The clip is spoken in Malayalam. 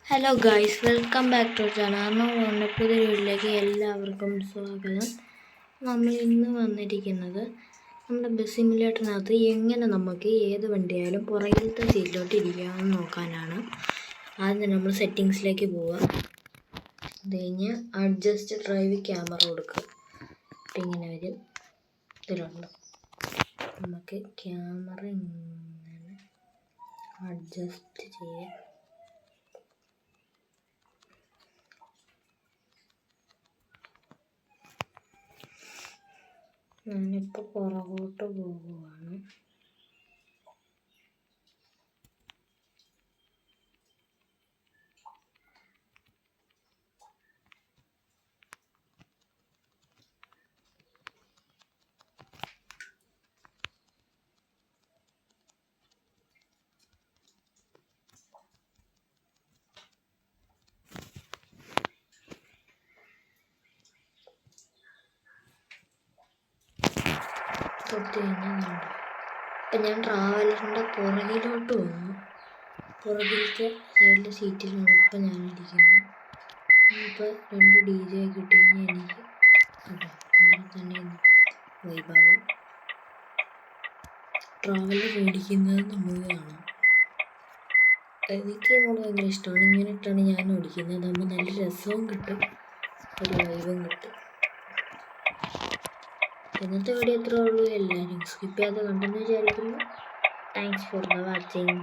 Hello guys, welcome back to channel. നമ്മുടെ പുതിയ വീട്ടിലേക്ക് എല്ലാവർക്കും സ്വാഗതം. നമ്മൾ ഇന്ന് വന്നിരിക്കുന്നത് നമ്മുടെ ബസ് സിമുലേറ്ററിനകത്ത് എങ്ങനെ നമുക്ക് ഏത് വണ്ടിയായാലും പുറകിലത്തെ സീറ്റിലോട്ട് ഇരിക്കാമെന്ന് നോക്കാനാണ്. ആദ്യം നമ്മൾ സെറ്റിങ്സിലേക്ക് പോവുക. അത് കഴിഞ്ഞ് അഡ്ജസ്റ്റ് ഡ്രൈവ് ക്യാമറ കൊടുക്കുക. അപ്പം ഇങ്ങനെ വരും. ഇതിലുണ്ട് നമുക്ക് ക്യാമറ ഇങ്ങനെ അഡ്ജസ്റ്റ് ചെയ്യാം. ഞാനിപ്പോൾ പുറകോട്ട് പോകുവാണ്. തൊട്ട് കഴിഞ്ഞാൽ ഇപ്പം ഞാൻ ട്രാവലറിൻ്റെ പുറകിലോട്ട് വന്നു. പുറകിലത്തെ സൈഡിലെ സീറ്റിലാണ് ഇപ്പം ഞാൻ ഇരിക്കുന്നത്. ഇപ്പോൾ 2 DJ കിട്ടി കഴിഞ്ഞാൽ എനിക്ക് കേട്ടോ ഇവിടെ തന്നെ വൈഭാവം ട്രാവലർ ഓടിക്കുന്നത് നമുക്ക് കാണാം. എനിക്ക് നമ്മൾ ഭയങ്കര ഇഷ്ടമാണ്. ഇങ്ങനെ ഇട്ടാണ് ഞാൻ ഓടിക്കുന്നത്. നമ്മൾ നല്ല രസവും കിട്ടും, ഒരു വൈബും കിട്ടും. ഇന്നത്തെ വീഡിയോ ഇത്രേ ഉള്ളൂ. എല്ലാവരും സ്കിപ്പ് ചെയ്യാതെ കണ്ടെന്ന് വിചാരിക്കുന്നു. Thanks for the watching.